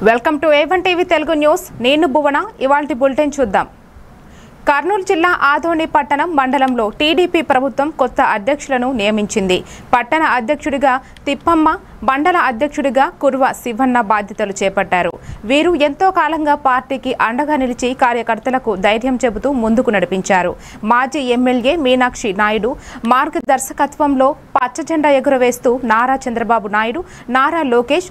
Welcome to A1 TV Telugu news. నేను భువన. ఇవాల్టి bulletin చూద్దాం. కర్నూలు జిల్లా ఆదోని పట్టణం మండలంలో టీడీపీ ప్రభుత్వం కొత్త అధ్యక్షులను నియమించింది. పట్టణ అధ్యక్షుడిగా తిప్పమ్మ, మండల అధ్యక్షుడిగా కుర్వ శివన్న బాధ్యతలు చేపట్టారు. వీరు ఎంతో కాలంగా పార్టీకి అండగా నిలిచి కార్యకర్తలకు ధైర్యం చెబుతూ ముందుకు నడిపించారు. మాజీ ఎమ్మెల్యే మీనాక్షి నాయుడు మార్గదర్శకత్వంలో పచ్చజెండా ఎగురవేస్తూ నారా చంద్రబాబు నాయుడు, నారా లోకేష్,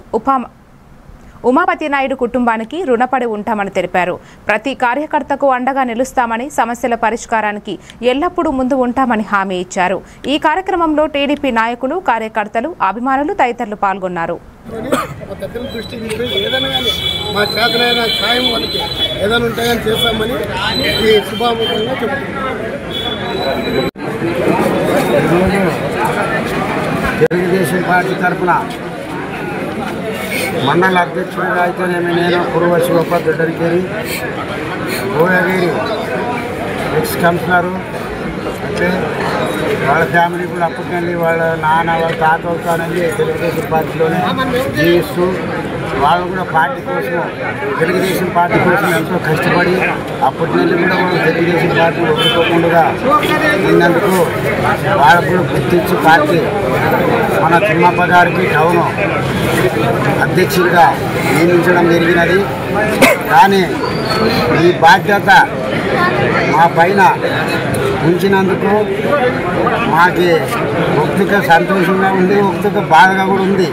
ఉమాపతి నాయుడు కుటుంబానికి రుణపడి ఉంటామని తెలిపారు. ప్రతి కార్యకర్తకు అండగా నిలుస్తామని, సమస్యల పరిష్కారానికి ఎల్లప్పుడూ ముందు ఉంటామని హామీ ఇచ్చారు. ఈ కార్యక్రమంలో టీడీపీ నాయకులు, కార్యకర్తలు, అభిమానులు తదితరులు పాల్గొన్నారు. తెలుగుదేశం పార్టీ తరఫున మండల అధ్యక్షుడిగా అయితేనేమి నేను కురువ శివప్ప దొడ్డరికేరి, గోయగిరి ఎక్స్ కమిషనరు, అంటే వాళ్ళ ఫ్యామిలీ కూడా అప్పటికెళ్ళి వాళ్ళ నాన్న వాళ్ళ తాత అవుతానని తెలుగుదేశం పార్టీలోనే జీవిస్తూ వాళ్ళు కూడా పార్టీ కోసం, తెలుగుదేశం పార్టీ కోసం ఎంతో కష్టపడి అప్పటి నుండి కూడా వాళ్ళు తెలుగుదేశం పార్టీ ఒప్పుకోకుండా ఉన్నందుకు వాళ్ళకు కూడా గుర్తించి పార్టీ మన తిమ్మప్ప గారికి టౌను అధ్యక్షుడిగా నియమించడం జరిగినది. కానీ ఈ బాధ్యత మా పైన ఉంచినందుకు మాకు ఒక్కొక్క సంతోషంగా ఉంది, ఒక్కొక్క బాధగా కూడా ఉంది.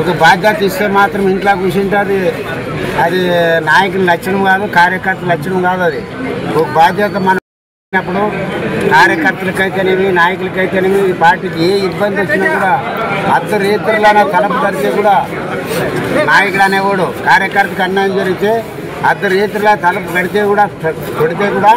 ఒక బాధ్యత ఇస్తే మాత్రం ఇంట్లో కూర్చుంటుంది, అది నాయకుల లక్షణం కాదు, కార్యకర్తల లక్షణం కాదు. అది ఒక బాధ్యత మనం అప్పుడు కార్యకర్తలకైతేనేమి, నాయకులకైతేనేమి ఈ పార్టీకి ఏ ఇబ్బంది వచ్చినా కూడా అర్ధరేత్రులనే తలుపు తరిచే కూడా నాయకుడు అనేవాడు, కార్యకర్తకు అన్యాయం జరిగితే అర్ధరేత్రుల తలుపు కొడితే కూడా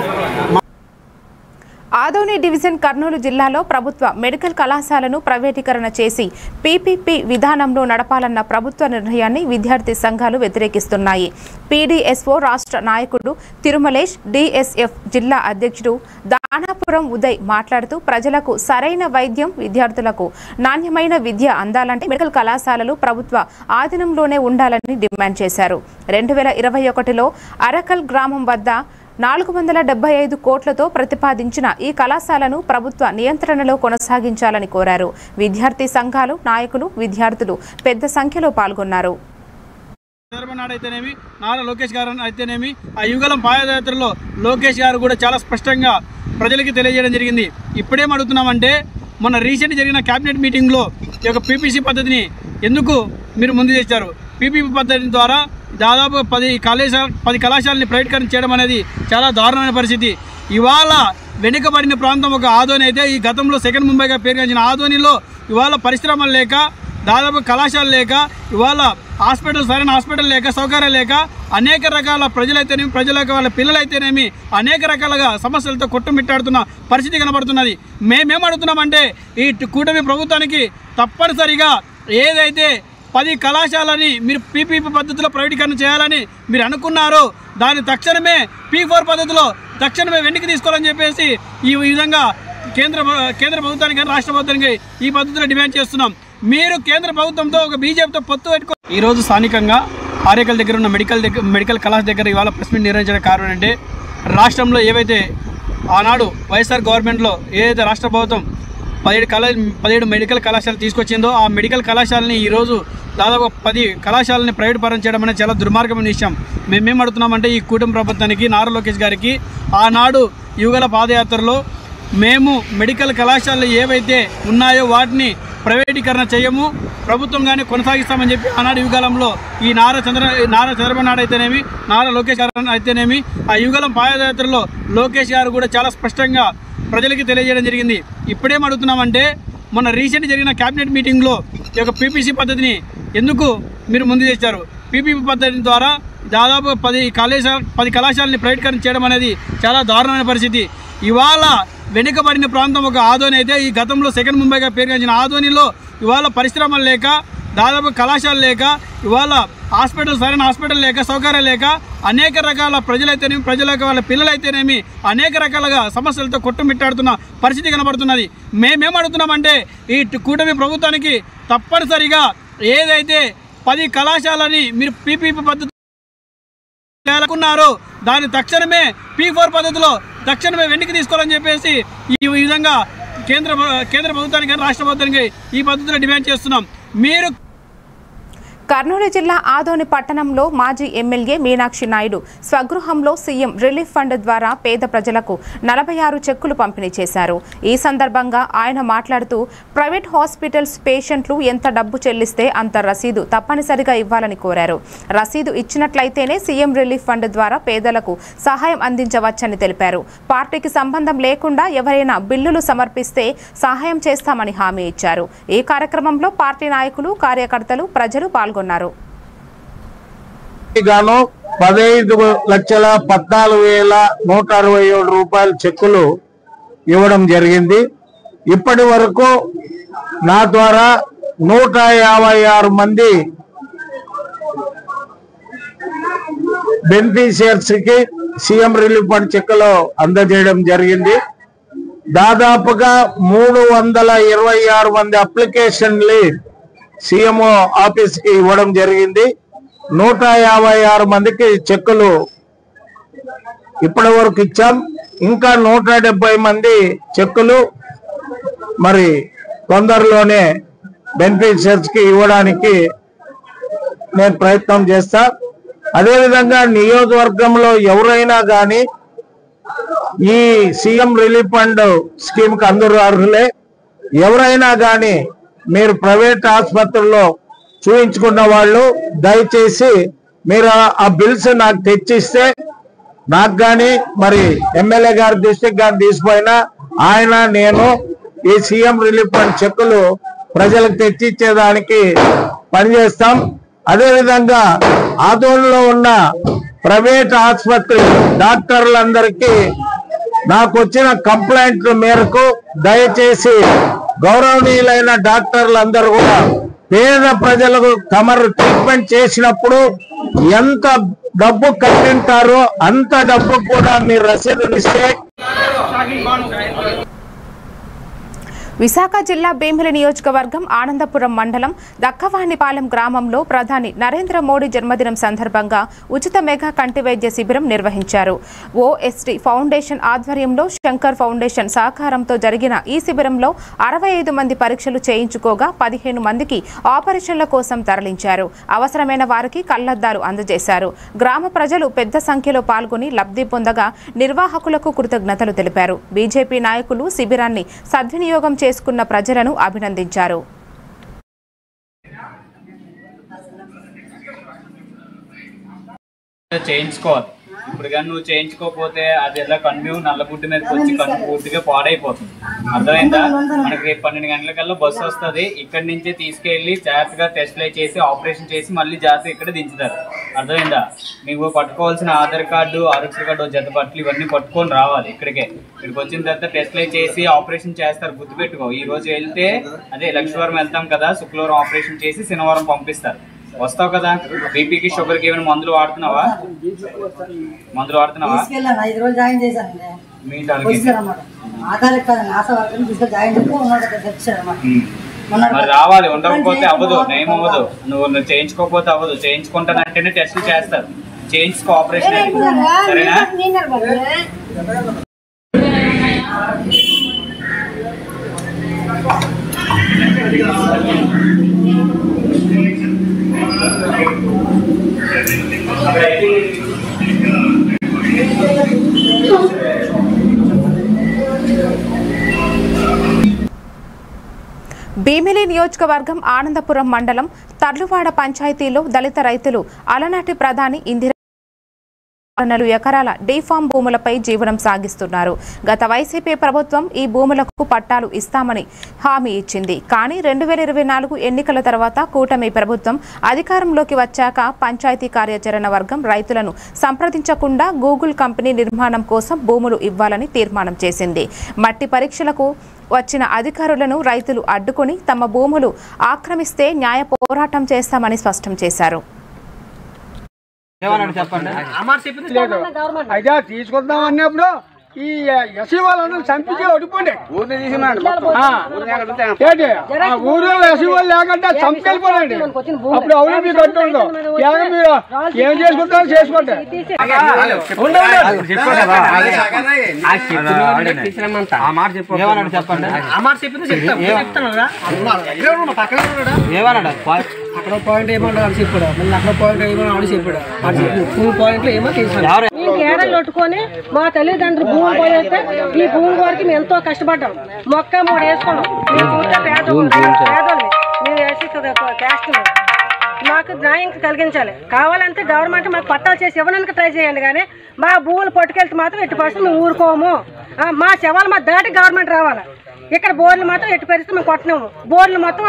ఆదోని డివిజన్ కర్నూలు జిల్లాలో ప్రభుత్వ మెడికల్ కళాశాలను ప్రైవేటీకరణ చేసి పీపీపీ విధానంలో నడపాలన్న ప్రభుత్వ నిర్ణయాన్ని విద్యార్థి సంఘాలు వ్యతిరేకిస్తున్నాయి. పీడీఎస్ఓ రాష్ట్ర నాయకుడు తిరుమలేష్, డీఎస్ఎఫ్ జిల్లా అధ్యక్షుడు దానాపురం ఉదయ్ మాట్లాడుతూ ప్రజలకు సరైన వైద్యం, విద్యార్థులకు నాణ్యమైన విద్య అందాలంటే మెడికల్ కళాశాలలు ప్రభుత్వ ఆధీనంలోనే ఉండాలని డిమాండ్ చేశారు. 2021లో అరకల్ గ్రామం వద్ద 475 కోట్లతో ప్రతిపాదించిన ఈ కళాశాలను ప్రభుత్వ నియంత్రణలో కొనసాగించాలని కోరారు. విద్యార్థి సంఘాలు, నాయకులు, విద్యార్థులు పెద్ద సంఖ్యలో పాల్గొన్నారు. నారా లోకేష్ గారు అయితేనేమి, ఆ యుగలం పాదయాత్రలో లోకేష్ గారు కూడా చాలా స్పష్టంగా ప్రజలకి తెలియజేయడం జరిగింది. ఇప్పుడేం అడుగుతున్నామంటే, మొన్న రీసెంట్ జరిగిన క్యాబినెట్ మీటింగ్లో ఈ యొక్క పీపీసీ పద్ధతిని ఎందుకు మీరు ముందు చేశారు? పీపీపీ పద్ధతి ద్వారా దాదాపు 10 కళాశాలని ప్రైవేటీకరణ చేయడం అనేది చాలా దారుణమైన పరిస్థితి. ఇవాళ వెనుకబడిన ప్రాంతం ఒక ఆదోని అయితే, ఈ గతంలో సెకండ్ ముంబైగా పేరుగాంచిన ఆదోనిలో ఇవాళ పరిశ్రమలు లేక, దాదాపు కళాశాలలు లేక, ఇవాళ సరైన హాస్పిటల్ లేక, సౌకర్యాలు లేక అనేక రకాల ప్రజలైతేనేమి, ప్రజలకు వాళ్ళ పిల్లలైతేనేమి అనేక రకాలుగా సమస్యలతో కొట్టుమిట్టాడుతున్న పరిస్థితి కనబడుతున్నది. మేమేం అడుగుతున్నామంటే, ఈ కూటమి ప్రభుత్వానికి తప్పనిసరిగా ఏదైతే 10 కళాశాలని మీరు పీపీపీ పద్ధతిలో ప్రైవేటీకరణ చేయాలని మీరు అనుకున్నారో దాన్ని తక్షణమే P4 పద్ధతిలో తక్షణమే వెనక్కి తీసుకోవాలని చెప్పేసి ఈ విధంగా కేంద్ర ప్రభుత్వానికి కానీ రాష్ట్ర ప్రభుత్వానికి ఈ పద్ధతిలో డిమాండ్ చేస్తున్నాం. మీరు కేంద్ర ప్రభుత్వంతో ఒక బీజేపీతో పొత్తు పెట్టుకో. ఈరోజు స్థానికంగా ఆరేకల్ దగ్గర ఉన్న మెడికల్ కళాశాల దగ్గర ఇవాళ ప్రెస్ మీట్ నిర్వహించడానికి కారణం అంటే, రాష్ట్రంలో ఏవైతే ఆనాడు వైఎస్ఆర్ గవర్నమెంట్లో ఏదైతే రాష్ట్ర ప్రభుత్వం 17 మెడికల్ కళాశాలలు తీసుకొచ్చిందో, ఆ మెడికల్ కళాశాలని ఈరోజు దాదాపు 10 కళాశాలని ప్రైవేట్ పరం చేయడం అనేది చాలా దుర్మార్గమైన విషయం. మేమేం అడుగుతున్నామంటే, ఈ కూటమి ప్రభుత్వానికి, నారా లోకేష్ గారికి ఆనాడు యుగల పాదయాత్రలో మేము మెడికల్ కళాశాలలు ఏవైతే ఉన్నాయో వాటిని ప్రైవేటీకరణ చేయము, ప్రభుత్వంగానే కొనసాగిస్తామని చెప్పి ఆనాడు యుగలంలో ఈ నారా చంద్రబాబు నాయుడు అయితేనేమి, నారా లోకేష్ గారు అయితేనేమి, ఆ యుగలం పాదయాత్రలో లోకేష్ గారు కూడా చాలా స్పష్టంగా ప్రజలకి తెలియజేయడం జరిగింది. ఇప్పుడేం అడుగుతున్నామంటే, మొన్న రీసెంట్ జరిగిన క్యాబినెట్ మీటింగ్లో ఈ యొక్క పీపీసీ పద్ధతిని ఎందుకు మీరు ముందు చేశారు? పీపీపీ పద్ధతి ద్వారా దాదాపు 10 కళాశాలని ప్రైవేటీకరణ చేయడం అనేది చాలా దారుణమైన పరిస్థితి. ఇవాళ వెనుకబడిన ప్రాంతం ఒక ఆదోని అయితే, ఈ గతంలో సెకండ్ ముంబైగా పేరుగాంచిన ఆదోనిలో ఇవాళ పరిశ్రమలు లేక, దాదాపు కళాశాలలు లేక, ఇవాళ సరైన హాస్పిటల్ లేక, సౌకర్యాలు లేక అనేక రకాల ప్రజలైతేనేమి, ప్రజలకు వాళ్ళ పిల్లలైతేనేమి అనేక రకాలుగా సమస్యలతో కొట్టుమిట్టాడుతున్న పరిస్థితి కనబడుతున్నది. మేమేం అడుగుతున్నామంటే, ఈ కూటమి ప్రభుత్వానికి తప్పనిసరిగా ఏదైతే 10 కళాశాలని మీరు పీపీపీ పద్ధతి దాన్ని తక్షణమే P4 పద్ధతిలో తక్షణమే వెనక్కి తీసుకోవాలని చెప్పేసి ఈ విధంగా కేంద్ర ప్రభుత్వానికి రాష్ట్ర ప్రభుత్వానికి ఈ పద్ధతిలో డిమాండ్ చేస్తున్నాం. మీరు కర్నూలు జిల్లా ఆదోని పట్టణంలో మాజీ ఎమ్మెల్యే మీనాక్షి నాయుడు స్వగృహంలో సీఎం రిలీఫ్ ఫండ్ ద్వారా పేద ప్రజలకు 46 చెక్కులు పంపిణీ చేశారు. ఈ సందర్భంగా ఆయన మాట్లాడుతూ ప్రైవేట్ హాస్పిటల్స్ పేషెంట్లు ఎంత డబ్బు చెల్లిస్తే అంత రసీదు తప్పనిసరిగా ఇవ్వాలని కోరారు. రసీదు ఇచ్చినట్లయితేనే సీఎం రిలీఫ్ ఫండ్ ద్వారా పేదలకు సహాయం అందించవచ్చని తెలిపారు. పార్టీకి సంబంధం లేకుండా ఎవరైనా బిల్లులు సమర్పిస్తే సహాయం చేస్తామని హామీ ఇచ్చారు. ఈ కార్యక్రమంలో పార్టీ నాయకులు, కార్యకర్తలు, ప్రజలు పాల్గొన్నారు. 15,14,167 రూపాయల చెక్కులు ఇవ్వడం జరిగింది. ఇప్పటి వరకు నా ద్వారా 156 మంది బెనిఫిషియర్స్ కి సీఎం రిలీఫ్ ఫండ్ చెక్కులు అందజేయడం జరిగింది. దాదాపుగా 326 మంది అప్లికేషన్లు సీఎం ఆఫీస్ కి ఇవ్వడం జరిగింది. 156 మందికి చెక్కులు ఇప్పటి వరకు ఇచ్చాం. ఇంకా 170 మంది చెక్కులు మరి తొందరలోనే బెనిఫిషియర్స్ కి ఇవ్వడానికి నేను ప్రయత్నం చేస్తా. అదేవిధంగా నియోజకవర్గంలో ఎవరైనా కానీ ఈ సీఎం రిలీఫ్ ఫండ్ స్కీమ్ కి అందరూ అర్హులే. ఎవరైనా కానీ మీరు ప్రైవేట్ ఆసుపత్రుల్లో చూయించుకున్న వాళ్ళు దయచేసి మీరు ఆ బిల్స్ నాకు తెచ్చిస్తే నాకు కానీ మరి ఎమ్మెల్యే గారి దృష్టికి కానీ తీసిపోయినా ఆయన నేను ఈ సీఎం రిలీఫ్ ఫండ్ చెక్కులు ప్రజలకు తెచ్చిచ్చేదానికి పనిచేస్తాం. అదేవిధంగా ఆదోళనలో ఉన్న ప్రైవేట్ ఆసుపత్రి డాక్టర్లందరికీ నాకు వచ్చిన కంప్లైంట్ల మేరకు దయచేసి గౌరవనీయులైన డాక్టర్లందరూ కూడా పేద ప్రజలకు తమరు ట్రీట్మెంట్ చేసినప్పుడు ఎంత డబ్బు కట్టింటారో అంత డబ్బు కూడా మీరు రసీదులు ఇస్తే. విశాఖ జిల్లా భీమిలి నియోజకవర్గం ఆనందపురం మండలం దక్కవాణిపాలెం గ్రామంలో ప్రధాని నరేంద్ర మోడీ జన్మదినం సందర్భంగా ఉచిత మెగా కంటి వైద్య శిబిరం నిర్వహించారు. ఓఎస్టీ ఫౌండేషన్ ఆధ్వర్యంలో శంకర్ ఫౌండేషన్ సహకారంతో జరిగిన ఈ శిబిరంలో 65 మంది పరీక్షలు చేయించుకోగా 15 మందికి ఆపరేషన్ల కోసం తరలించారు. అవసరమైన వారికి కళ్లద్దాలు అందజేశారు. గ్రామ ప్రజలు పెద్ద సంఖ్యలో పాల్గొని లబ్ధి పొందగా నిర్వాహకులకు కృతజ్ఞతలు తెలిపారు. బీజేపీ నాయకులు శిబిరాన్ని సద్వినియోగం చేసుకున్న ప్రజలను అభినందించారు. చేయించుకోవాలి. ఇప్పుడు కానీ నువ్వు చేయించుకోకపోతే అది ఎలా కన్ను నల్లగుడ్డు మీదకి వచ్చి కన్ను పూర్తిగా పాడైపోతుంది. అర్థమైందా? మనకి రేపు 12 గంటలకల్లా బస్సు వస్తుంది. ఇక్కడి నుంచే తీసుకెళ్లి జాగ్రత్తగా టెస్ట్లు చేసి ఆపరేషన్ చేసి మళ్ళీ జాగ్రత్తగా ఇక్కడ దించుతారు. అర్థమైందా? మీకు పట్టుకోవాల్సిన ఆధార్ కార్డు, ఆరోగ్య కార్డు, జత బట్టలు ఇవన్నీ పట్టుకొని రావాలి. ఇక్కడికి వచ్చిన తర్వాత టెస్ట్లు చేసి ఆపరేషన్ చేస్తారు. గుర్తుపెట్టుకో. ఈ రోజు వెళ్తే అదే లక్షవారం వెళ్తాం కదా, శుక్రవారం ఆపరేషన్ చేసి శనివారం పంపిస్తారు. వస్తావు కదా? బీపీకి షుగర్కి ఏమైనా మందులు వాడుతున్నావా? మరి రావాలి. ఉండకపోతే అవ్వదు, నయం అవ్వదు. నువ్వు చేయించుకోకపోతే అవ్వదు. చేయించుకుంటానంటేనే టెస్టులు చేస్తారు. చేయించుకో, ఆపరేషన్. సరేనా? భీమిలి నియోజకవర్గం ఆనందపురం మండలం తర్లువాడ పంచాయతీలో దళిత రైతులు అలనాటి ప్రధాని ఇందిరా 4 ఎకరాల డీఫామ్ భూములపై జీవనం సాగిస్తున్నారు. గత వైసీపీ ప్రభుత్వం ఈ భూములకు పట్టాలు ఇస్తామని హామీ ఇచ్చింది. కానీ 2024 ఎన్నికల తర్వాత కూటమి ప్రభుత్వం అధికారంలోకి వచ్చాక పంచాయతీ కార్యాచరణ వర్గం రైతులను సంప్రదించకుండా గూగుల్ కంపెనీ నిర్మాణం కోసం భూములు ఇవ్వాలని తీర్మానం చేసింది. మట్టి పరీక్షలకు వచ్చిన అధికారులను రైతులు అడ్డుకుని తమ భూములు ఆక్రమిస్తే న్యాయ పోరాటం చేస్తామని స్పష్టం చేశారు. అయితే తీసుకుందాం అన్నప్పుడు ఈ ఎస్సీ వాళ్ళందరూ చంపించి ఒడిపోండి ఊరు ఎస్సీ వాళ్ళు లేకుండా చంపుకెళ్ళిపోండి. అప్పుడు అవును మీకు అంటుండదు మీరు ఏం చేసుకుంటారో చేసుకోండి. అక్కడ పాయింట్ ఏమన్నా చెప్పాడు, మళ్ళీ అక్కడ పాయింట్ ఏమన్నా ఆడి చెప్పాడు. పాయింట్లు ఏమో తీసుకున్నాడు. కేరళ కొట్టుకొని మా తల్లిదండ్రులు భూమి పోయితే ఈ భూమి వరకు మేము ఎంతో కష్టపడ్డాం. మొక్క మూడు వేసుకున్నాం. పేదోళ్ళు మేము వేసి క్యాస్ట్ మాకు న్యాయం కలిగించాలి. కావాలంటే గవర్నమెంట్ మాకు పట్టాలు చేసి ఇవ్వడానికి ట్రై చేయండి. కానీ మా భూములు పట్టుకెళ్తే మాత్రం ఎట్టి పరిస్థితి మేము ఊరుకోము. మా శవాలు మా దాటి గవర్నమెంట్ రావాలి. ఇక్కడ బోర్లు మాత్రం ఎట్టి పరిస్థితి మేము కొట్టినాము. బోర్లు మొత్తం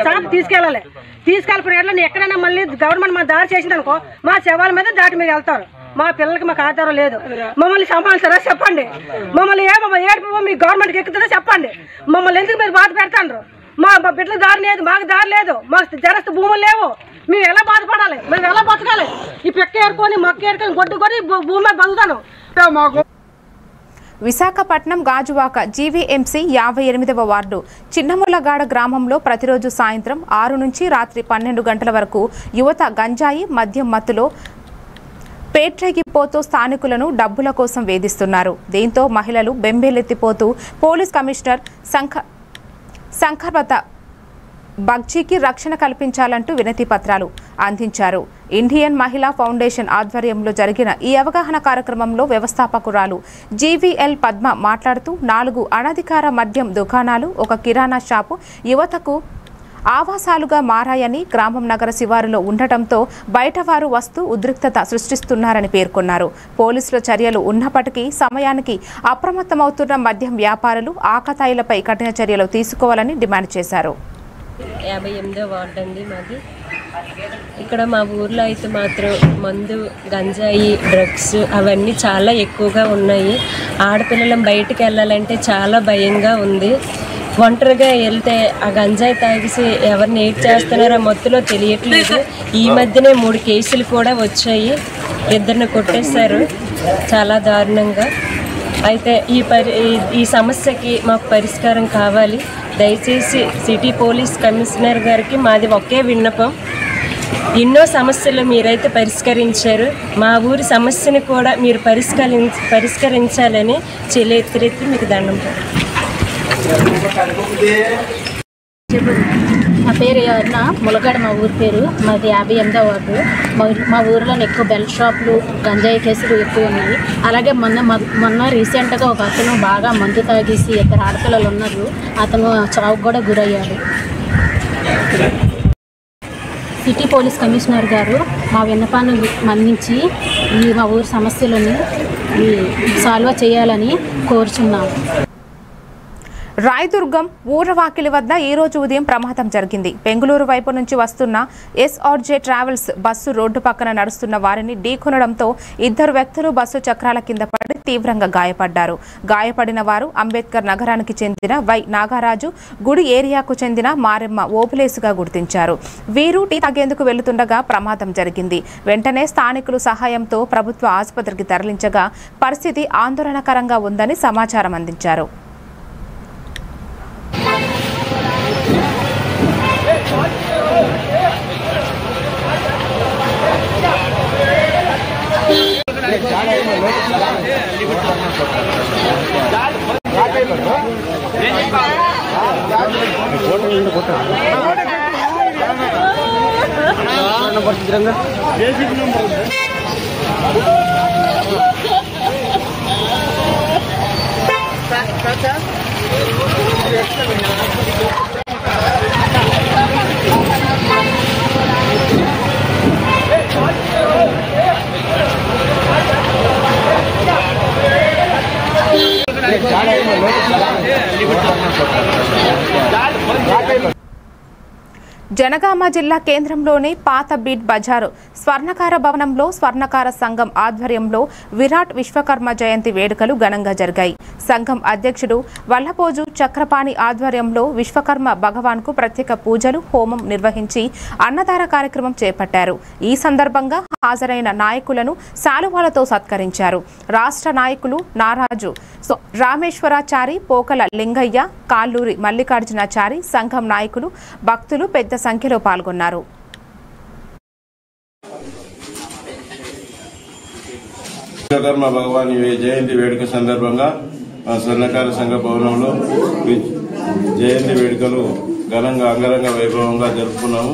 చాప తీసుకెళ్ళాలి. తీసుకెళ్ళిపోయిన ఎక్కడైనా మళ్ళీ గవర్నమెంట్ మా దారి చేసిందనుకో మా శవాల మీద దాటి మీరు వెళ్తారు. మా పిల్లలకి మాకు ఆధారం లేదు. మమ్మల్ని సంపాదిస్తారా చెప్పండి. మమ్మల్ని ఏడుపు మీ గవర్నమెంట్కి ఎక్కుతుందో చెప్పండి. మమ్మల్ని ఎందుకు మీరు బాధ పెడతాండ్రు? మా బిడ్డలకు దారి లేదు, మాకు దారి లేదు, మాకు జరస్తు భూములు లేవు. మేము ఎలా బాధపడాలి? మేము ఎలా బతకాలి? ఈ పెక్క ఏరుకొని మొక్క ఏరుకొని గొడ్డు కొని భూమి మీద బతుకుతాను. మాకు విశాఖపట్నం గాజువాక జీవీఎంసీ 58వ వార్డు చిన్నములగాడ గ్రామంలో ప్రతిరోజు సాయంత్రం 6 నుంచి రాత్రి 12 గంటల వరకు యువత గంజాయి మద్యం మత్తులో పేట్రెగిపోతూ స్థానికులను డబ్బుల కోసం వేధిస్తున్నారు. దీంతో మహిళలు బెంబేలెత్తిపోతూ పోలీస్ కమిషనర్ శంకర్వత బగ్జీకి రక్షణ కల్పించాలంటూ వినతి పత్రాలు అందించారు. ఇండియన్ మహిళా ఫౌండేషన్ ఆధ్వర్యంలో జరిగిన ఈ అవగాహన కార్యక్రమంలో వ్యవస్థాపకురాలు జీవీఎల్ పద్మ మాట్లాడుతూ 4 అనధికార మద్యం దుకాణాలు, ఒక కిరాణా షాపు యువతకు ఆవాసాలుగా మారాయని, గ్రామం నగర శివారులో ఉండటంతో బయట వారు వస్తూ ఉద్రిక్తత సృష్టిస్తున్నారని పేర్కొన్నారు. పోలీసుల చర్యలు ఉన్నప్పటికీ సమయానికి అప్రమత్తమవుతున్న మద్యం వ్యాపారులు ఆకతాయిలపై కఠిన చర్యలు తీసుకోవాలని డిమాండ్ చేశారు. 58వ వార్డు అండి మాది. ఇక్కడ మా ఊర్లో అయితే మాత్రం మందు, గంజాయి, డ్రగ్స్ అవన్నీ చాలా ఎక్కువగా ఉన్నాయి. ఆడపిల్లలం బయటికి వెళ్ళాలంటే చాలా భయంగా ఉంది. ఒంటరిగా వెళ్తే ఆ గంజాయి తాగేసి ఎవరిని ఏడ్ చేస్తున్నారో మత్తులో తెలియట్లేదు. ఈ మధ్యనే 3 కేసులు కూడా వచ్చాయి. 2ని కొట్టేశారు చాలా దారుణంగా. అయితే ఈ సమస్యకి మాకు పరిష్కారం కావాలి. దయచేసి సిటీ పోలీస్ కమిషనర్ గారికి మాది ఒకే విన్నపం. ఎన్నో సమస్యలు మీరైతే పరిష్కరించారు. మా ఊరి సమస్యను కూడా మీరు పరిష్కరించాలని చేతులెత్తి మీకు దండం. నా పేరు అన్న ములగాడ, మా ఊరి పేరు. మాది 58వ వార్డు. మా ఊరిలో ఎక్కువ బెల్ షాపులు, గంజాయి కేసులు ఎక్కువ ఉన్నాయి. అలాగే మొన్న రీసెంట్గా ఒక అతను బాగా మందు తాగేసి 2 ఆడపిల్లలు ఉన్నారు. అతను చావుకు కూడా గురయ్యాడు. సిటీ పోలీస్ కమిషనర్ గారు మా విన్నపాన్ని మన్నించి మా ఊరి సమస్యలను సాల్వ్ చేయాలని కోరుచున్నాము. రాయదుర్గం ఊరవాకిలి వద్ద ఈ రోజు ఉదయం ప్రమాదం జరిగింది. బెంగళూరు వైపు నుంచి వస్తున్న ఎస్ఆర్జే ట్రావెల్స్ బస్సు రోడ్డు పక్కన నడుస్తున్న వారిని ఢీకొనడంతో 2 వ్యక్తులు బస్సు చక్రాల కింద పడి తీవ్రంగా గాయపడ్డారు. గాయపడిన వారు అంబేద్కర్ నగరానికి చెందిన వై నాగరాజు, గుడి ఏరియాకు చెందిన మారెమ్మ ఓపులేసుగా గుర్తించారు. వీరు టీ తాగేందుకు వెళ్తుండగా ప్రమాదం జరిగింది. వెంటనే స్థానికులు సహాయంతో ప్రభుత్వ ఆసుపత్రికి తరలించగా పరిస్థితి ఆందోళనకరంగా ఉందని సమాచారం అందించారు. జనగామ జిల్లా కేంద్రంలోని పాత బీట్ బజారు స్వర్ణకార భవనంలో స్వర్ణకార సంఘం ఆధ్వర్యంలో విరాట్ విశ్వకర్మ జయంతి వేడుకలు ఘనంగా జరిగాయి. సంఘం అధ్యక్షుడు వల్లపోజు చక్రపాణి ఆధ్వర్యంలో విశ్వకర్మ భగవాన్కు ప్రత్యేక పూజలు హోమం నిర్వహించి అన్నదాన కార్యక్రమం చేపట్టారు. ఈ సందర్భంగా హాజరైన నాయకులను శాలువాలతో సత్కరించారు. రాష్ట్ర నాయకులు నారాజు రామేశ్వరాచారి, పోకల లింగయ్య, కాళ్ళూరి మల్లికార్జునాచారి, సంఘం నాయకులు, భక్తులు పెద్ద సంఖ్యలో పాల్గొన్నారు. విశ్వకర్మ భగవాన్ జయంతి వేడుక సందర్భంగా స్వర్ణకార సంఘ భవనంలో జయంతి వేడుకలు ఘనంగా అంగరంగ వైభవంగా జరుపుకున్నాము.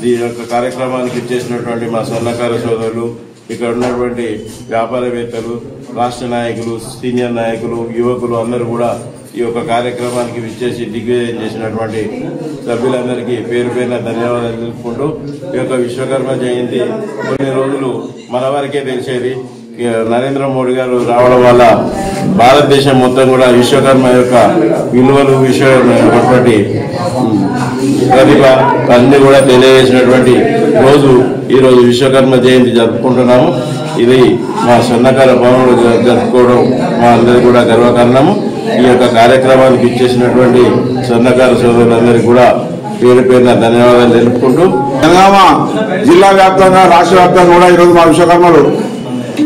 ఈ యొక్క కార్యక్రమానికి ఇచ్చేసినటువంటి మా స్వర్ణకార సోదరులు, ఇక్కడ ఉన్నటువంటి వ్యాపారవేత్తలు, రాష్ట్ర నాయకులు, సీనియర్ నాయకులు, యువకులు అందరూ కూడా ఈ యొక్క కార్యక్రమానికి విచ్చేసి దిగ్విజయం చేసినటువంటి సభ్యులందరికీ పేరు పేరున ధన్యవాదాలు తెలుపుకుంటూ, ఈ యొక్క విశ్వకర్మ జయంతి కొన్ని రోజులు మన వారికే తెలిసేది. నరేంద్ర మోడీ గారు రావడం వల్ల భారతదేశం మొత్తం కూడా విశ్వకర్మ యొక్క విలువలు, విశ్వకర్మటువంటి ప్రతిభ అన్ని కూడా తెలియజేసినటువంటి రోజు ఈరోజు విశ్వకర్మ జయంతి జరుపుకుంటున్నాము. ఇది మా స్వర్ణకార భవనంలో జరుపుకోవడం మా అందరికీ కూడా గర్వకారణము. ఈ యొక్క కార్యక్రమానికి ఇచ్చేసినటువంటి స్వర్ణకార సోదరులందరికీ కూడా పేరు పేరున ధన్యవాదాలు తెలుపుకుంటూ, జనగామ జిల్లా వ్యాప్తంగా రాష్ట్ర వ్యాప్తంగా కూడా ఈరోజు మా విశ్వకర్మలు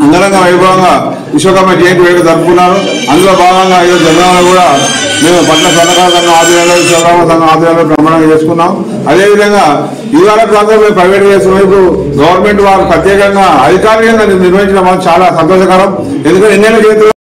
అంగరంగ వైభవంగా విశ్వకర్మ జయంతి వేడుక జరుపుకున్నారు. అందులో భాగంగా ఈరోజు జనగామలో కూడా మేము పట్ల స్వర్ణకార సంఘం ఆధ్వర్యంలో, విశ్వకర్మ సంఘం ఆధ్వర్యంలో బ్రహ్మాండంగా చేసుకున్నాం. అదేవిధంగా ఇవాళ ప్రాంతంలో ప్రైవేట్ చేసిన గవర్నమెంట్ వారు ప్రత్యేకంగా అధికారికంగా నిర్వహించడం వల్ల చాలా సంతోషకరం. ఎందుకంటే ఎన్నెన్నో జయంతులు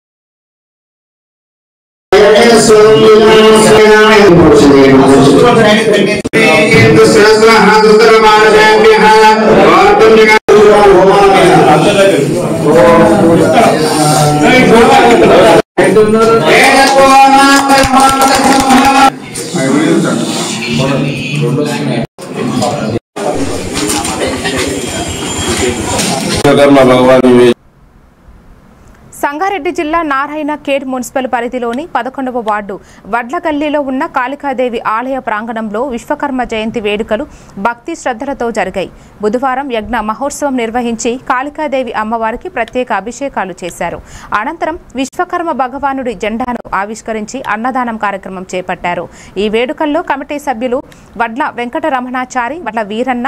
సంగారెడ్డి జిల్లా నారాయణ ఖేడ్ మున్సిపల్ పరిధిలోని 11వ వార్డు వడ్లగల్లీలో ఉన్న కాళికాదేవి ఆలయ ప్రాంగణంలో విశ్వకర్మ జయంతి వేడుకలు భక్తి శ్రద్ధలతో జరిగాయి. బుధవారం యజ్ఞ మహోత్సవం నిర్వహించి కాళికాదేవి అమ్మవారికి ప్రత్యేక అభిషేకాలు చేశారు. అనంతరం విశ్వకర్మ భగవానుడి జెండాను ఆవిష్కరించి అన్నదానం కార్యక్రమం చేపట్టారు. ఈ వేడుకల్లో కమిటీ సభ్యులు వడ్ల వెంకటరమణాచారి, వడ్ల వీరన్న,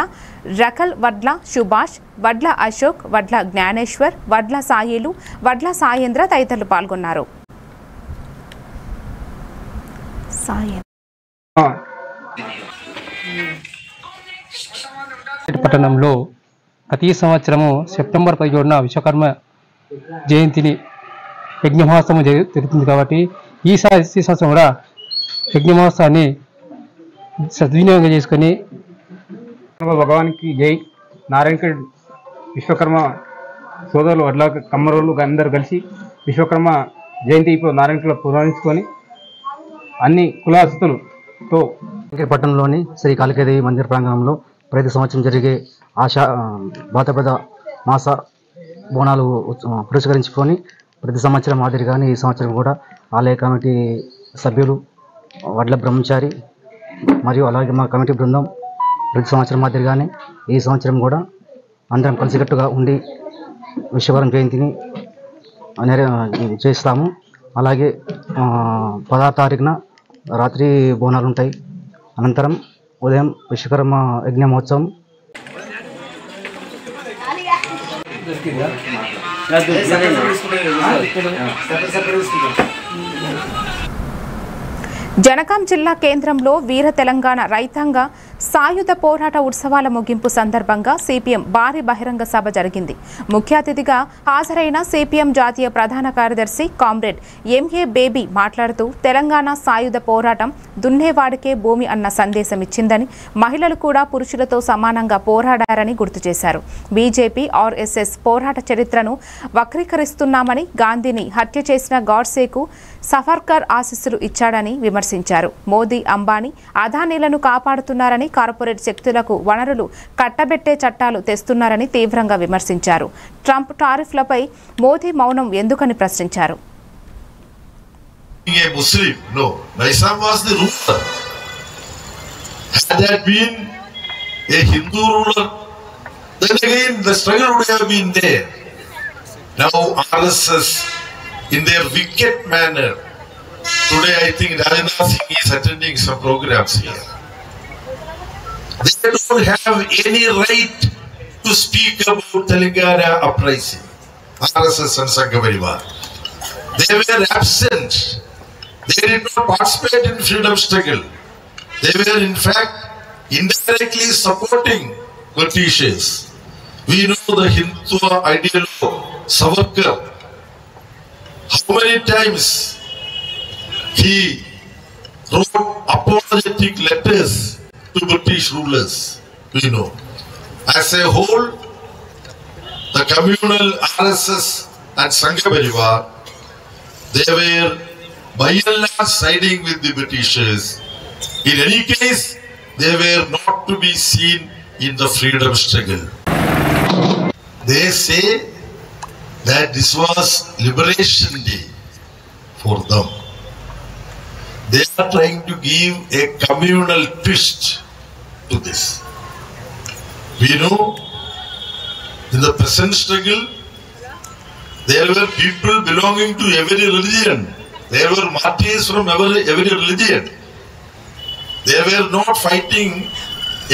రకల్ వడ్ల సుభాష్, వడ్ల అశోక్, వడ్ల జ్ఞానేశ్వర్, వడ్ల సాయిలు, వడ్ల సాయేంద్ర తదితరులు పాల్గొన్నారు. పట్టణంలో ప్రతి సంవత్సరము సెప్టెంబర్ 17న విశ్వకర్మ జయంతిని యజ్ఞ మహోత్సవం జరుగుతుంది. కాబట్టి ఈ సంవత్సరం కూడా యజ్ఞ మహోత్సవాన్ని సద్వినియోగం చేసుకొని భగవానికి జై. నారాయణఖేడ్ విశ్వకర్మ సోదరులు వడ్ల కమ్మరోళ్ళు అందరూ కలిసి విశ్వకర్మ జయంతి ఇప్పుడు నారాయణఖేడ్లో పురస్కరించుకొని అన్ని కులాస్తులతో పట్టణంలోని శ్రీ కాళికాదేవి మందిర ప్రాంగణంలో ప్రతి సంవత్సరం జరిగే భాద్రపద మాస బోనాలు పురస్కరించుకొని ప్రతి సంవత్సరం మాదిరిగానే ఈ సంవత్సరం కూడా ఆలయ కమిటీ సభ్యులు వడ్ల బ్రహ్మచారి మరియు అలాగే మా కమిటీ బృందం ప్రతి సంవత్సరం మాదిరిగానే ఈ సంవత్సరం కూడా అందరం కలిసికట్టుగా ఉండి విశ్వకర్మ జయంతిని చేస్తాము. అలాగే 16వ తారీఖున రాత్రి బోనాలు ఉంటాయి. అనంతరం ఉదయం విశ్వకర్మ యజ్ఞ మహోత్సవం. జనగాం జిల్లా కేంద్రంలో వీర తెలంగాణ రైతాంగ సాయుధ పోరాట ఉత్సవాల ముగింపు సందర్భంగా సిపిఎం భారీ బహిరంగ సభ జరిగింది. ముఖ్య అతిథిగా హాజరైన సిపిఎం జాతీయ ప్రధాన కార్యదర్శి కామ్రేడ్ ఎంఏ బేబీ మాట్లాడుతూ తెలంగాణ సాయుధ పోరాటం దున్నేవాడికే భూమి అన్న సందేశం ఇచ్చిందని, మహిళలు కూడా పురుషులతో సమానంగా పోరాడారని గుర్తు చేశారు. బీజేపీ ఆర్ఎస్ఎస్ పోరాట చరిత్రను వక్రీకరిస్తున్నామని, గాంధీని హత్య చేసిన గాడ్సేకు సఫర్కర్ ఆశీస్సులు ఇచ్చాడని విమర్శించారు. మోదీ, అంబానీ, అదానీలను కాపాడుతున్నారని, కార్పొరేట్ శక్తులకు వనరులు కట్టబెట్టే చట్టాలు తెస్తున్నారని తీవ్రంగా విమర్శించారు. ట్రంప్ టారిఫ్లపై మోదీ మౌనం ఎందుకని ప్రశ్నించారు. in their wicked manner Today I think Rajnath Singh is attending some programs here. They don't have any right to speak about Telangana uprising, RSS and Sangha Parivar. They were absent. They did not participate in freedom struggle. They were in fact indirectly supporting Britishers. We know the Hindutva ideologue Savarkar. How many times he wrote apologetic letters to British rulers, we know. As a whole, the communal RSS and Sangha Parivar, they were by and large siding with the Britishers. In any case, they were not to be seen in the freedom struggle. They say that this was Liberation Day for them. They are trying to give a communal twist to this. We know in the present struggle, there were people belonging to every religion. There were martyrs from every religion. They were not fighting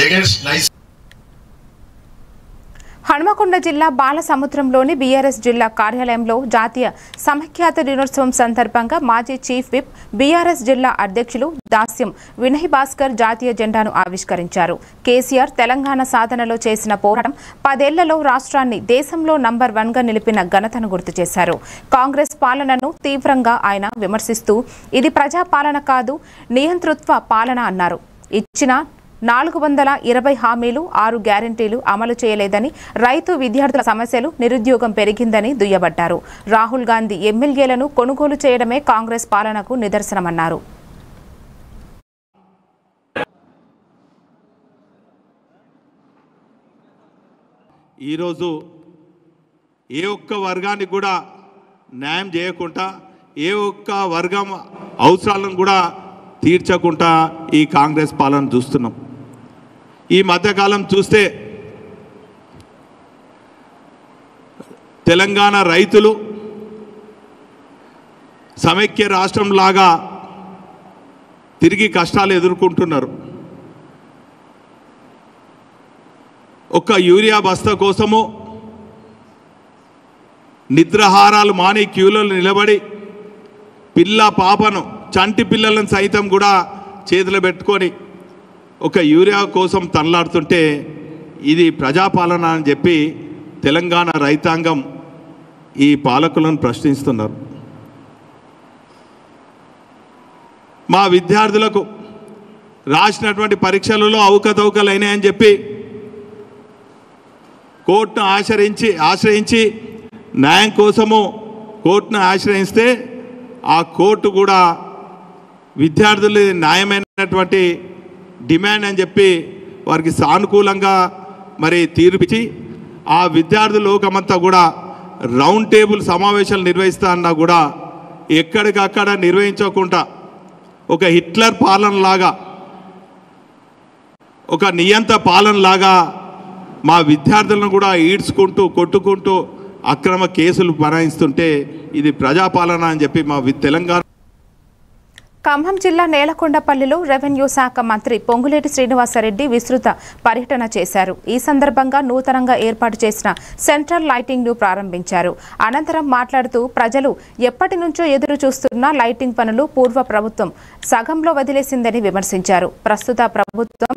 against nice. Hanumakonda జిల్లా బాలసముద్రంలోని BRS జిల్లా కార్యాలయంలో జాతీయ సమైక్యత దినోత్సవం సందర్భంగా మాజీ chief whip BRS జిల్లా అధ్యక్షులు దాస్యం వినయ్ భాస్కర్ జాతీయ జెండాను ఆవిష్కరించారు. కేసీఆర్ తెలంగాణ సాధనలో చేసిన పోరాటం 10 ఏళ్లలో రాష్ట్రాన్ని దేశంలో నంబర్ 1గా నిలిపిన ఘనతను గుర్తు చేశారు. కాంగ్రెస్ పాలనను తీవ్రంగా ఆయన విమర్శిస్తూ ఇది ప్రజాపాలన కాదు, నియంతృత్వ పాలన అన్నారు. ఇచ్చిన 420 హామీలు 6 గ్యారెంటీలు అమలు చేయలేదని, రైతు విద్యార్థుల సమస్యలు నిరుద్యోగం పెరిగిందని దుయ్యబట్టారు. రాహుల్ గాంధీ ఎమ్మెల్యేలను కొనుగోలు చేయడమే కాంగ్రెస్ పాలనకు నిదర్శనమన్నారు. ఈరోజు ఏ ఒక్క వర్గానికి కూడా న్యాయం చేయకుండా, ఏ ఒక్క వర్గం అవసరాలను కూడా తీర్చకుండా ఈ కాంగ్రెస్ పాలన చూస్తున్నాం. ఈ మధ్యకాలం చూస్తే తెలంగాణ రైతులు సమైక్య రాష్ట్రంలాగా తిరిగి కష్టాలు ఎదుర్కొంటున్నారు. ఒక యూరియా బస్తా కోసము నిద్రాహారాలు మాని క్యూలలో నిలబడి పిల్ల పాపను చంటి పిల్లలను సైతం కూడా చేతులు పెట్టుకొని ఒక యూరియా కోసం తనలాడుతుంటే ఇది ప్రజాపాలన అని చెప్పి తెలంగాణ రైతాంగం ఈ పాలకులను ప్రశ్నిస్తున్నారు. మా విద్యార్థులకు రాసినటువంటి పరీక్షలలో అవకతవకలు అయినాయని చెప్పి కోర్టును ఆశ్రయించి న్యాయం కోసము కోర్టును ఆశ్రయిస్తే ఆ కోర్టు కూడా విద్యార్థులు న్యాయమైనటువంటి డిమాండ్ అని చెప్పి వారికి సానుకూలంగా మరి తీర్పిచ్చి ఆ విద్యార్థుల లోకమంతా కూడా రౌండ్ టేబుల్ సమావేశాలు నిర్వహిస్తా అన్నా కూడా ఎక్కడికక్కడ నిర్వహించకుండా ఒక హిట్లర్ పాలనలాగా, ఒక నియంత పాలనలాగా మా విద్యార్థులను కూడా ఈడ్చుకుంటూ కొట్టుకుంటూ అక్రమ కేసులు బనాయిస్తుంటే ఇది ప్రజాపాలన అని చెప్పి మా తెలంగాణ. ఖమ్మం జిల్లా నేలకొండపల్లిలో రెవెన్యూ శాఖ మంత్రి పొంగులేటి శ్రీనివాసరెడ్డి విస్తృత పర్యటన చేశారు. ఈ సందర్భంగా నూతనంగా ఏర్పాటు చేసిన సెంట్రల్ లైటింగ్ ను ప్రారంభించారు. అనంతరం మాట్లాడుతూ ప్రజలు ఎప్పటి నుంచో ఎదురు చూస్తున్న లైటింగ్ పనులు పూర్వ ప్రభుత్వం సగంలో వదిలేసిందని విమర్శించారు. ప్రస్తుత ప్రభుత్వం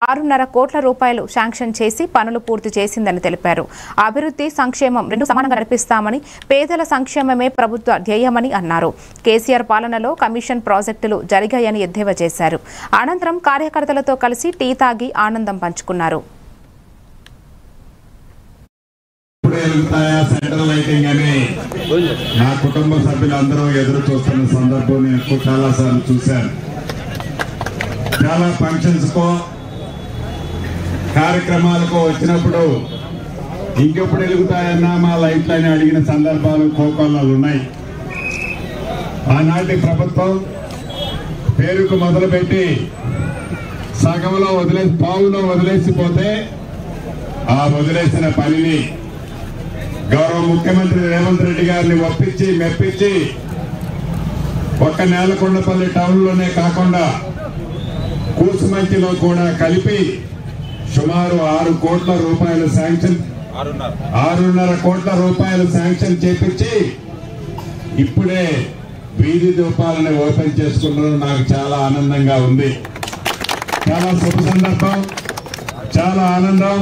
6.5 కోట్ల రూపాయలు శాంక్షన్ చేసి పనులు పూర్తి చేసిందని తెలిపారు. అభివృద్ధి సంక్షేమం 2 సమానంగా నడిపిస్తామని, పేదల సంక్షేమమే ప్రభుత్వ ధ్యేయమని అన్నారు. కేసీఆర్ పాలనలో కమిషన్ ప్రాజెక్టులు జరిగాయని ఎద్దేవా చేశారు. అనంతరం కార్యకర్తలతో కలిసి టీ తాగి ఆనందం పంచుకున్నారు. సెంట్రల్ లైటింగ్ అని నా కుటుంబ సభ్యులందరూ ఎదురు చూస్తున్న సందర్భం నేను చాలా సార్లు చూశాను. చాలా ఫంక్షన్స్ కో కార్యక్రమాలకు వచ్చినప్పుడు ఇంకెప్పుడు వెలుగుతాయన్నా మా లైట్లు అని అడిగిన సందర్భాలు కోకొల్లలు ఉన్నాయి. ఆనాటి ప్రభుత్వం పేరుకు మొదలుపెట్టి సగంలో పావులో వదిలేసిపోతే ఆ వదిలేసిన పనిని గౌరవ ముఖ్యమంత్రి రేవంత్ రెడ్డి గారిని ఒప్పించి మెప్పించి ఒక్క నేలకొండపల్లి టౌన్లోనే కాకుండా కూసుమంచిలో కూడా కలిపి సుమారు 6 కోట్ల రూపాయలు శాంక్షన్ 6.5 కోట్ల రూపాయలు శాంక్షన్ చేపించి ఇప్పుడే వీధి దీపాలను ఓపెన్ చేసుకున్నారు. నాకు చాలా ఆనందంగా ఉంది. చాలా శుభ సందర్భం, చాలా ఆనందం.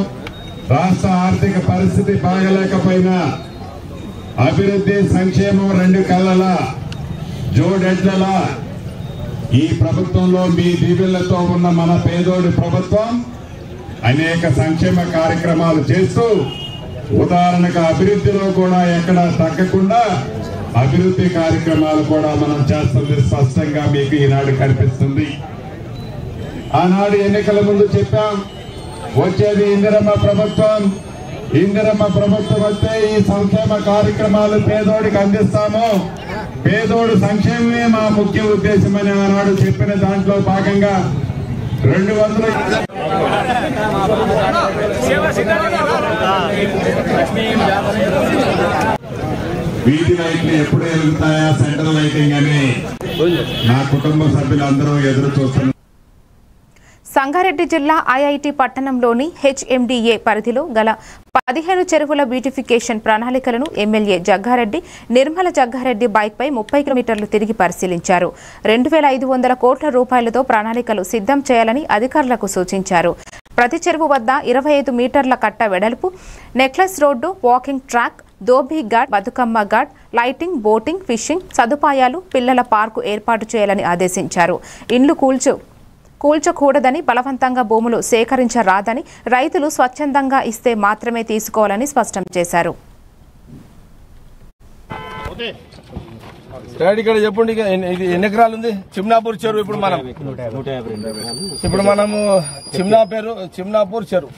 రాష్ట్ర ఆర్థిక పరిస్థితి బాగలేకపోయినా అభివృద్ధి సంక్షేమం 2 కళ్ళలా జోడెడ్లలా ఈ ప్రభుత్వంలో మీ దీవెళ్లతో ఉన్న మన పేదోడి ప్రభుత్వం అనేక సంక్షేమ కార్యక్రమాలు చేస్తూ ఉదాహరణకు అభివృద్ధిలో కూడా ఎక్కడ తగ్గకుండా అభివృద్ధి కార్యక్రమాలు కూడా మనం చేస్తుంది స్పష్టంగా మీకు ఈనాడు కనిపిస్తుంది. ఆనాడు ఎన్నికల ముందు చెప్పాం, వచ్చేది ఇందిరమ్మ ప్రభుత్వం. ఇందిరమ్మ ప్రభుత్వం వస్తే ఈ సంక్షేమ కార్యక్రమాలు పేదోడికి అందిస్తాము, పేదోడు సంక్షేమమే మా ముఖ్య ఉద్దేశమని ఆనాడు చెప్పిన దాంట్లో భాగంగా 200 వీధి లైట్లు ఎప్పుడు వెలుగుతాయా, సెంట్రల్ లైటింగ్ అని నా కుటుంబ సభ్యులందరూ ఎదురు చూస్తున్నారు. సంగారెడ్డి జిల్లా ఐఐటి పట్టణంలోని హెచ్ఎండిఏ పరిధిలో గల 15 చెరువుల బ్యూటిఫికేషన్ ప్రణాళికలను ఎమ్మెల్యే జగ్గారెడ్డి నిర్మల జగ్గారెడ్డి బైక్పై 30 కిలోమీటర్లు తిరిగి పరిశీలించారు. 2500 కోట్ల రూపాయలతో ప్రణాళికలు సిద్ధం చేయాలని అధికారులకు సూచించారు. ప్రతి చెరువు వద్ద 25 మీటర్ల కట్ట వెడల్పు, necklace road, walking track, dhobi ghat, Bathukamma ghat, lighting, boating, fishing సదుపాయాలు, పిల్లల పార్కు ఏర్పాటు చేయాలని ఆదేశించారు. ఇండ్లు కూల్చకూడదని, బలవంతంగా భూములు సేకరించరాదని, రైతులు స్వచ్ఛందంగా ఇస్తే మాత్రమే తీసుకోవాలని స్పష్టం చేశారు. ఇక్కడ చెప్పండి, ఇది ఎన్ని ఎకరాలు ఉంది? చిమ్నాపూర్ చెరువు. ఇప్పుడు మనము చిమ్నాపూర్ చెరువు,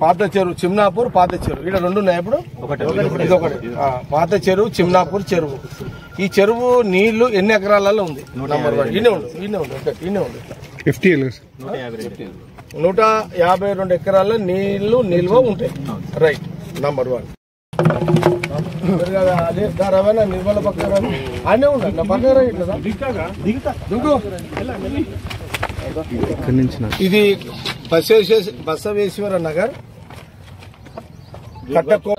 పాత చెరువు, చిమ్నాపూర్ పాత చెరువు, ఇక్కడ 2 ఉన్నాయి. ఇప్పుడు ఇది ఒకటి పాత చెరువు, చిమ్నాపూర్ చెరువు. ఈ చెరువు నీళ్లు ఎన్ని ఎకరాలలో ఉంది? నంబర్ 1 ఇన్నే ఉంది 152 ఎకరాల నీళ్లు నిల్వ ఉంటాయి. Right, number 1. రవాణా నిర్మల పక్కన అనే ఉండాలి. నా పక్కన ఇది బసవేశ్వర నగర్ కట్టకో.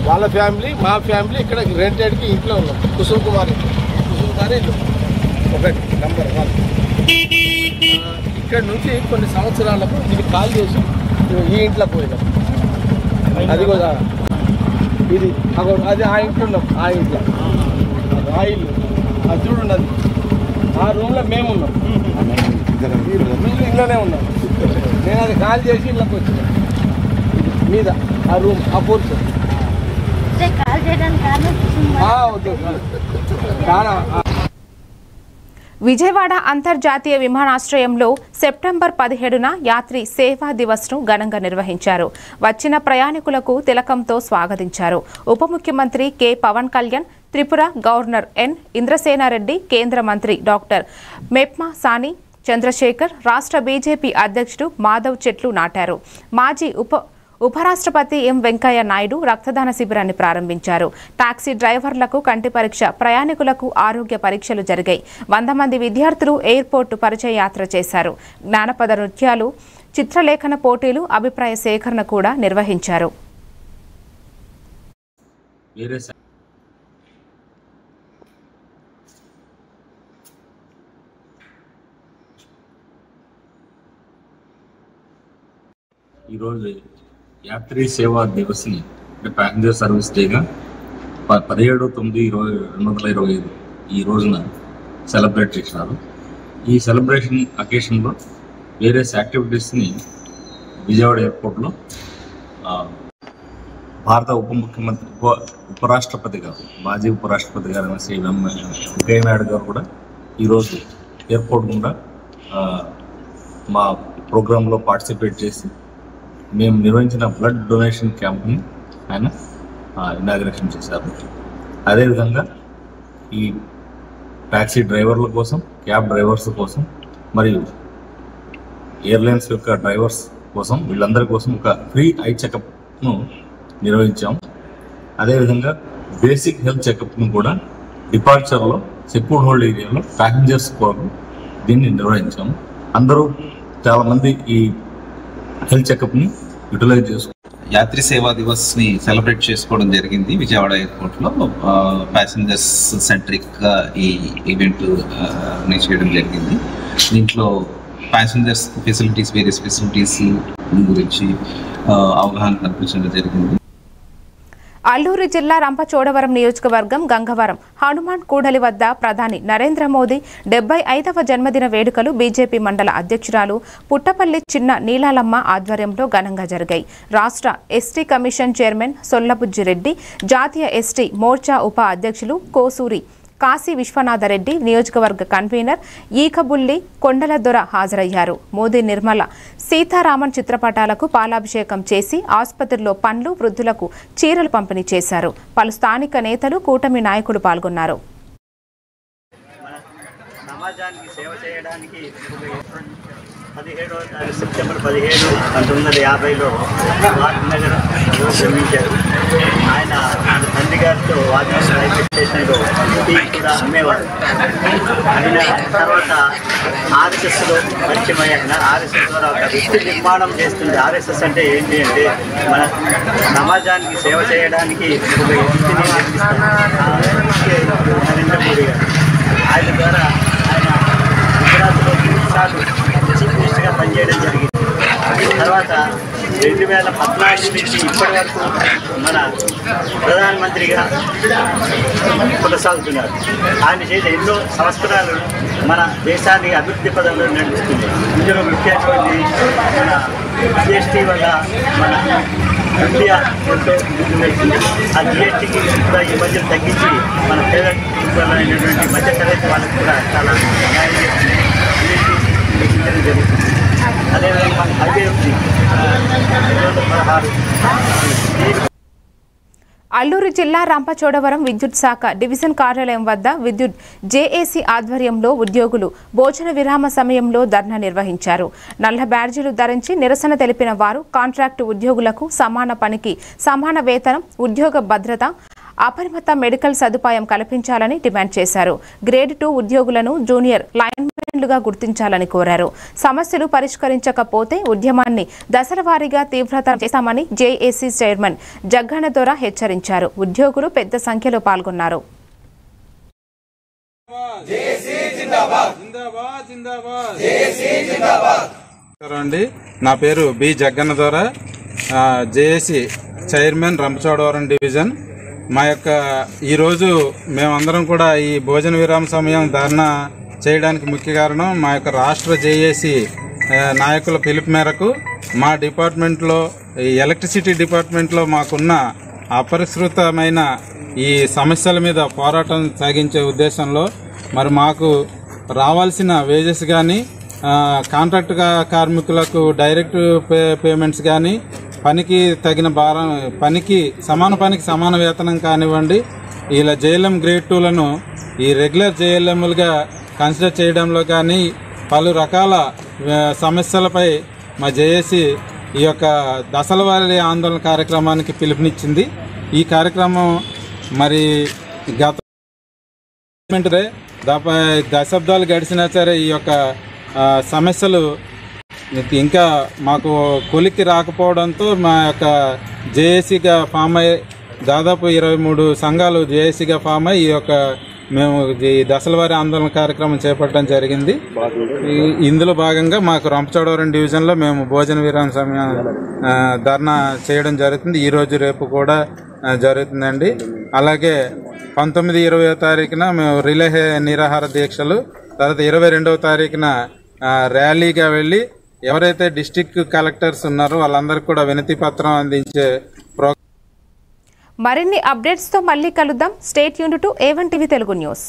వాళ్ళ ఫ్యామిలీ, మా ఫ్యామిలీ ఇక్కడ రెంటెడ్ కి ఇంట్లో ఉన్నాం. కుసుమ్ కుమార్ ఇల్లు 1 నంబర్ 1. ఇక్కడ నుంచి కొన్ని సంవత్సరాలకు ఇది కాల్ చేసి ఈ ఇంట్లోకి పోయినాం. అది కూడా ఇది అది ఆ ఇంట్లో ఉన్నాం. ఆ ఇంట్లో ఆ ఇల్లు అది చూడున్నది. ఆ రూమ్లో మేము ఉన్నాం, ఇంట్లోనే ఉన్నాం. నేను అది కాల్ చేసి ఇళ్ళకి వచ్చిన మీద ఆ రూమ్, ఆ పోర్షన్ విజయవాడ అంతర్జాతీయ విమానాశ్రయంలో సెప్టెంబర్ 17న యాత్రి సేవా దివస్ను ఘనంగా నిర్వహించారు. వచ్చిన ప్రయాణికులకు తిలకంతో స్వాగతించారు. ఉప ముఖ్యమంత్రి కె పవన్ కళ్యాణ్, త్రిపుర గవర్నర్ ఎన్ ఇంద్రసేనారెడ్డి, కేంద్ర మంత్రి డాక్టర్ మెప్మా సాని చంద్రశేఖర్, రాష్ట్ర బీజేపీ అధ్యక్షుడు మాధవ్ చెట్లు నాటారు. మాజీ ఉపరాష్ట్రపతి ఎం వెంకయ్య నాయుడు రక్తదాన శిబిరాన్ని ప్రారంభించారు. టాక్సీ డ్రైవర్లకు కంటి పరీక్ష, ప్రయాణికులకు ఆరోగ్య పరీక్షలు జరిగాయి. 100 మంది విద్యార్థులు ఎయిర్పోర్టు పరిచయ యాత్ర చేశారు. జ్ఞానపద నృత్యాలు, చిత్రలేఖన పోటీలు, అభిప్రాయ సేకరణ కూడా నిర్వహించారు. ఈరోజు యాత్రీ సేవా దివస్ని అంటే ప్యాసింజర్ సర్వీస్ డేగా 17/9/2025 ఈ రోజున సెలబ్రేట్ చేసినారు. ఈ సెలబ్రేషన్ అకేషన్లో వేరియస్ యాక్టివిటీస్ని విజయవాడ ఎయిర్పోర్ట్లో భారత ఉపరాష్ట్రపతి గారు, మాజీ ఉపరాష్ట్రపతి గారు శ్రీ వెంకయ్య నాయుడు గారు కూడా ఈరోజు ఎయిర్పోర్ట్ గుండా మా ప్రోగ్రాంలో పార్టిసిపేట్ చేసి మేము నిర్వహించిన బ్లడ్ డొనేషన్ క్యాంప్ని ఆయన ఇనాగ్రేషన్ చేశారు. అదేవిధంగా ఈ ట్యాక్సీ డ్రైవర్ల కోసం, క్యాబ్ డ్రైవర్స్ కోసం మరియు ఎయిర్లైన్స్ యొక్క డ్రైవర్స్ కోసం, వీళ్ళందరి కోసం ఒక ఫ్రీ ఐ చెకప్ను నిర్వహించాం. అదేవిధంగా బేసిక్ హెల్త్ చెకప్ను కూడా డిపార్చర్లో సెక్యూర్ హోల్డ్ ఏరియాలో ప్యాసింజర్స్ కోసం దీన్ని నిర్వహించాము. అందరూ చాలా మంది ఈ హెల్త్ చెకప్ని యూటిలైజ్ చేసుకుంటారు. యాత్రి సేవా దివస్ ని సెలబ్రేట్ చేసుకోవడం జరిగింది విజయవాడ ఎయిర్పోర్ట్ లో. ప్యాసింజర్స్ సెంట్రిక్ గా ఈ ఈవెంట్ చేయడం జరిగింది. దీంట్లో ప్యాసింజర్స్ ఫెసిలిటీస్, వేరియస్ ఫెసిలిటీస్ గురించి అవగాహన కల్పించడం జరిగింది. అల్లూరు జిల్లా రంపచోడవరం నియోజకవర్గం గంగవరం హనుమాన్ కూడలి వద్ద ప్రధాని నరేంద్ర మోదీ 75వ జన్మదిన వేడుకలు బీజేపీ మండల అధ్యక్షురాలు పుట్టపల్లి చిన్న నీలాలమ్మ ఆధ్వర్యంలో ఘనంగా జరిగాయి. రాష్ట్ర ఎస్టీ కమిషన్ చైర్మన్ సొల్లబుజ్జిరెడ్డి, జాతీయ ఎస్టీ మోర్చా ఉప అధ్యక్షులు కోసూరి కాశీ విశ్వనాథరెడ్డి, నియోజకవర్గ కన్వీనర్ ఈకబుల్లి కొండలదొర హాజరయ్యారు. మోదీ నిర్మల సీతారామన్ చిత్రపటాలకు పాలాభిషేకం చేసి ఆసుపత్రిలో పండ్లు, వృద్ధులకు చీరలు పంపిణీ చేశారు. పలు స్థానిక నేతలు, కూటమి నాయకులు పాల్గొన్నారు. సమాజానికి సేవ చేయడానికి 17 సెప్టెంబర్ 17, 1950లో వాద్నగర్ జన్మించారు. ఆయన తండ్రి గారితో వాద్నగర్ రైల్వే స్టేషన్లో టీ కూడా అమ్మేవారు. ఆయన తర్వాత ఆర్ఎస్ఎస్లో పరిచయం అయ్యాక ఆర్ఎస్ఎస్ ద్వారా ఒక వ్యక్తి నిర్మాణం చేస్తుంది. ఆర్ఎస్ఎస్ అంటే ఏంటి అంటే మన సమాజానికి సేవ చేయడానికి ఒక వ్యక్తిని నిర్మిస్తారు. నరేంద్ర మోదీ గారు ఆయన ద్వారా ఆయన గుజరాత్లో 3 సార్లు చీఫ్ మినిస్టర్గా పనిచేయడం జరిగింది. తర్వాత 2014 నుంచి ఇప్పటి వరకు మన ప్రధానమంత్రిగా కొనసాగుతున్నారు. ఆయన చేసే ఎన్నో సంస్కరణలు మన దేశాన్ని అభివృద్ధి పదంలో నడిపిస్తుంది. ఇందులో ముఖ్యమైనటువంటి మన జిఎస్టీ వల్ల మన ఇండియా ఎంతో ముందు వెళ్తుంది. ఆ జిఎస్టీకి కూడా ఈ మధ్యలో తగ్గించి మన పేదైనటువంటి మధ్యతరగతి వాళ్ళకు కూడా చాలా న్యాయం చేస్తుంది. జిఎస్టీ జరుగుతుంది. అదేవిధంగా అభివృద్ధి 2016 అల్లూరు జిల్లా రంపచోడవరం విద్యుత్ శాఖ డివిజన్ కార్యాలయం వద్ద విద్యుత్ జేఏసీ ఆధ్వర్యంలో ఉద్యోగులు భోజన విరామ సమయంలో ధర్నా నిర్వహించారు. నల్ల బ్యాడ్జీలు ధరించి నిరసన తెలిపిన వారు కాంట్రాక్టు ఉద్యోగులకు సమాన పనికి సమాన వేతనం, ఉద్యోగ భద్రత, అపరిమిత మెడికల్ సదుపాయం కల్పించాలని డిమాండ్ చేశారు. గ్రేడ్ 2 ఉద్యోగులను జూనియర్ లైన్మెన్లుగా గుర్తించాలని కోరారు. సమస్యలు పరిష్కరించకపోతే ఉద్యమాన్ని దశలవారీగా తీవ్రతరం చేస్తామని జేఏసీ చైర్మన్ జగ్గన్నదొర హెచ్చరించారు. ఉద్యోగులు పెద్ద సంఖ్యలో పాల్గొన్నారు. నా పేరు B Jagganadora, JAC chairman Rampachodavaram division. మా యొక్క ఈరోజు మేమందరం కూడా ఈ భోజన విరామ సమయం ధర్నా చేయడానికి ముఖ్య కారణం మా యొక్క రాష్ట్ర జేఏసీ నాయకుల పిలుపు మేరకు మా డిపార్ట్మెంట్లో ఈ ఎలక్ట్రిసిటీ డిపార్ట్మెంట్లో మాకున్న అపరిష్కృతమైన ఈ సమస్యల మీద పోరాటం సాగించే ఉద్దేశంలో మరి మాకు రావాల్సిన వేజెస్ కానీ, కాంట్రాక్ట్ కార్మికులకు డైరెక్ట్ పేమెంట్స్ కానీ, పనికి తగిన భారం, పనికి సమాన వేతనం కానివ్వండి, ఇలా జేఎల్ఎం గ్రేడ్ 2లను ఈ రెగ్యులర్ జేఎల్ఎంలుగా కన్సిడర్ చేయడంలో కానీ పలు రకాల సమస్యలపై మా జేఏసీ ఈ యొక్క దశలవారీ ఆందోళన కార్యక్రమానికి పిలుపునిచ్చింది. ఈ కార్యక్రమం మరి గత దశాబ్దాలు గడిచినా సరే ఈ యొక్క సమస్యలు ఇంకా మాకు కొలిక్కి రాకపోవడంతో మా యొక్క జేఏసీగా ఫామ్ అయ్యి దాదాపు 23 సంఘాలు జేఏసీగా ఫామ్ అయ్యి ఈ యొక్క మేము ఈ దశలవారీ ఆందోళన కార్యక్రమం చేపట్టడం జరిగింది. ఇందులో భాగంగా మాకు రంపచోడవరం డివిజన్లో మేము భోజన విరామ సమయం ధర్నా చేయడం జరుగుతుంది. ఈరోజు రేపు కూడా జరుగుతుందండి. అలాగే 19, 20వ తారీఖున మేము రిలే నిరాహార దీక్షలు, తర్వాత 22వ తారీఖున ర్యాలీగా వెళ్ళి ఎవరైతే డిస్ట్రిక్ట్ కలెక్టర్స్ ఉన్నారో వాళ్ళందరికీ కూడా వినతి పత్రం అందించే మరిన్ని అప్డేట్స్ తో మళ్ళీ కలుద్దాం. Stay tuned to A1 TV Telugu news.